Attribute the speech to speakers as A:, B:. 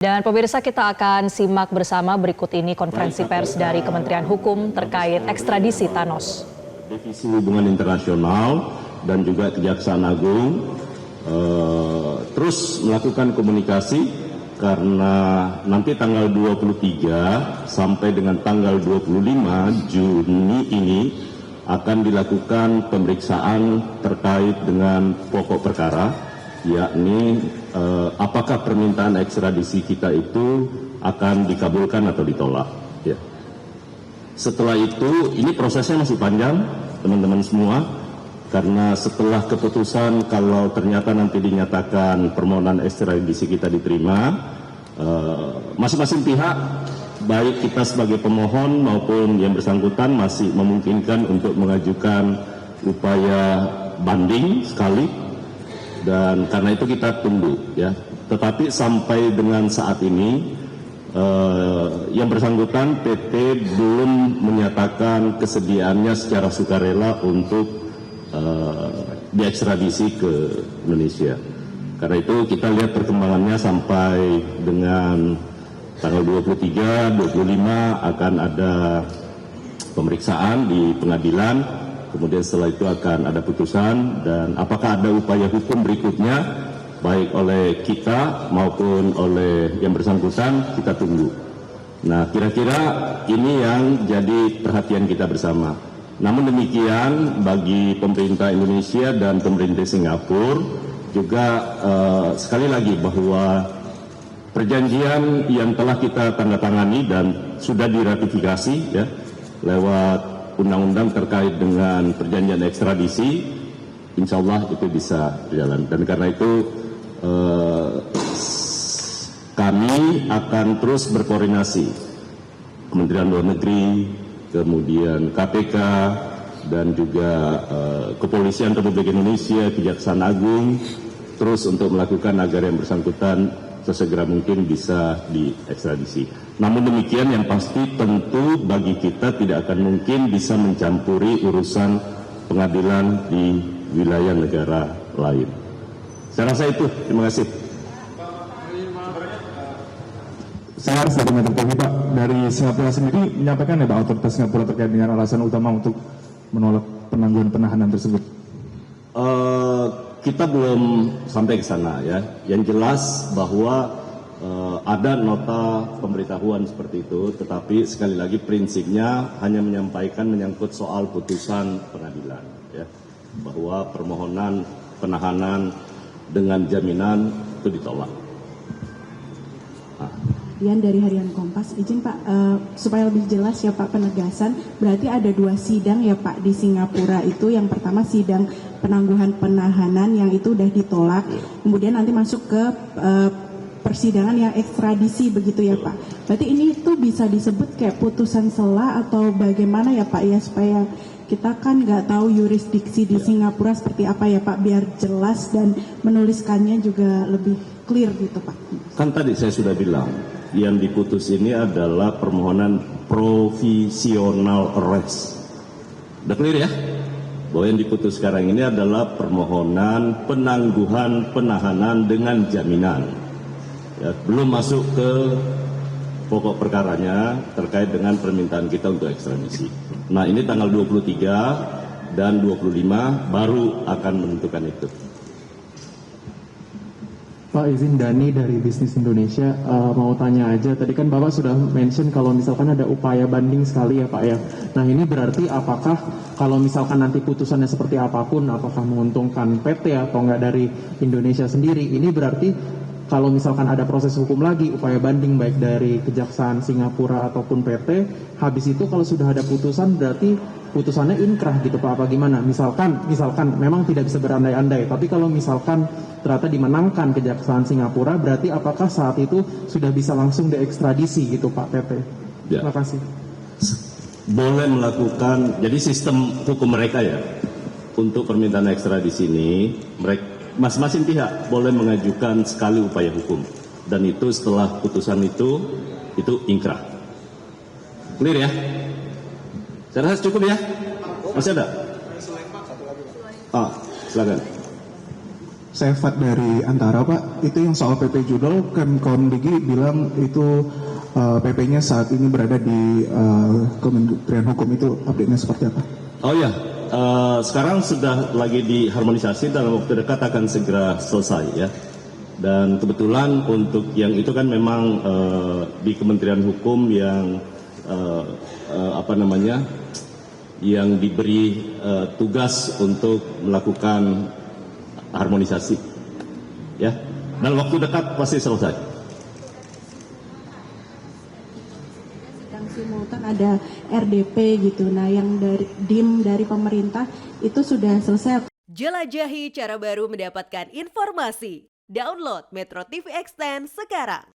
A: Dan pemirsa, kita akan simak bersama berikut ini konferensi pers dari Kementerian Hukum terkait ekstradisi Thanos.
B: Divisi Hubungan Internasional dan juga Kejaksaan Agung terus melakukan komunikasi karena nanti tanggal 23 sampai dengan tanggal 25 Juni ini akan dilakukan pemeriksaan terkait dengan pokok perkara, yakni apakah permintaan ekstradisi kita itu akan dikabulkan atau ditolak. Ya. Setelah itu, ini prosesnya masih panjang, teman-teman semua, karena setelah keputusan kalau ternyata nanti dinyatakan permohonan ekstradisi kita diterima, masing-masing pihak, baik kita sebagai pemohon maupun yang bersangkutan masih memungkinkan untuk mengajukan upaya banding sekali. Dan karena itu kita tunggu, ya. Tetapi sampai dengan saat ini yang bersangkutan PT belum menyatakan kesediaannya secara sukarela untuk diekstradisi ke Indonesia. Karena itu kita lihat perkembangannya sampai dengan tanggal 23, 25 akan ada pemeriksaan di pengadilan. Kemudian setelah itu akan ada putusan, dan apakah ada upaya hukum berikutnya baik oleh kita maupun oleh yang bersangkutan, kita tunggu. Nah, kira-kira ini yang jadi perhatian kita bersama. Namun demikian, bagi pemerintah Indonesia dan pemerintah Singapura juga sekali lagi bahwa perjanjian yang telah kita tanda tangani dan sudah diratifikasi, ya, lewat undang-undang terkait dengan perjanjian ekstradisi, insya Allah itu bisa berjalan. Dan karena itu kami akan terus berkoordinasi, Kementerian Luar Negeri, kemudian KPK, dan juga Kepolisian Republik Indonesia, Kejaksaan Agung, terus untuk melakukan agar yang bersangkutan sesegera mungkin bisa diekstradisi. Namun demikian, yang pasti tentu bagi kita tidak akan mungkin bisa mencampuri urusan pengadilan di wilayah negara lain. Saya rasa itu. Terima kasih.
C: Saya harus dari Metropoli, Pak. Dari Singapura sendiri menyampaikan ya Pak, otoritas Singapura terkait dengan alasan utama untuk menolak penangguhan penahanan tersebut.
B: Kita belum sampai ke sana, ya. Yang jelas bahwa ada nota pemberitahuan seperti itu, tetapi sekali lagi prinsipnya hanya menyampaikan menyangkut soal putusan pengadilan, ya, bahwa permohonan penahanan dengan jaminan itu ditolak.
D: Dian dari Harian Kompas, izin Pak, supaya lebih jelas ya Pak penegasan, berarti ada 2 sidang ya Pak di Singapura itu. Yang pertama sidang penangguhan penahanan yang itu udah ditolak, kemudian nanti masuk ke persidangan yang ekstradisi begitu ya Pak. Berarti ini tuh bisa disebut kayak putusan sela atau bagaimana ya Pak ya, supaya kita kan nggak tahu yurisdiksi di Singapura seperti apa ya Pak, biar jelas dan menuliskannya juga lebih clear gitu Pak.
B: Kan tadi saya sudah bilang, yang diputus ini adalah permohonan provisional arrest. Udah clear ya? Bahwa yang diputus sekarang ini adalah permohonan penangguhan penahanan dengan jaminan. Ya, belum masuk ke pokok perkaranya terkait dengan permintaan kita untuk ekstradisi. Nah, ini tanggal 23 dan 25 baru akan menentukan itu.
E: Pak, izin Dani dari Bisnis Indonesia, mau tanya aja, tadi kan Bapak sudah mention kalau misalkan ada upaya banding sekali ya Pak ya. Nah, ini berarti apakah kalau misalkan nanti putusannya seperti apapun, apakah menguntungkan PT atau enggak dari Indonesia sendiri, ini berarti kalau misalkan ada proses hukum lagi, upaya banding baik dari Kejaksaan Singapura ataupun PT, habis itu kalau sudah ada putusan berarti putusannya inkrah gitu Pak, apa gimana? Misalkan memang tidak bisa berandai-andai, tapi kalau misalkan ternyata dimenangkan Kejaksaan Singapura, berarti apakah saat itu sudah bisa langsung diekstradisi gitu Pak PT?
B: Ya.
E: Terima kasih.
B: Boleh melakukan, jadi sistem hukum mereka ya, untuk permintaan ekstradisi ini, mereka masing-masing pihak boleh mengajukan sekali upaya hukum, dan itu setelah putusan itu inkrah. Clear ya? Saya rasa cukup ya? Masih ada? Silakan.
F: Sefat dari Antara Pak, itu yang soal PP Judol, kawan Digi bilang itu PP-nya saat ini berada di Kementerian Hukum, itu update-nya seperti apa?
B: Oh ya, sekarang sudah lagi diharmonisasi, dalam waktu dekat akan segera selesai ya. Dan kebetulan untuk yang itu kan memang di Kementerian Hukum yang yang diberi tugas untuk melakukan harmonisasi, ya. Dalam waktu dekat pasti selesai.
D: Sidang simultan ada RDP gitu. Nah, yang dari DIM dari pemerintah itu sudah selesai.
G: Jelajahi cara baru mendapatkan informasi. Download Metro TV Extend sekarang.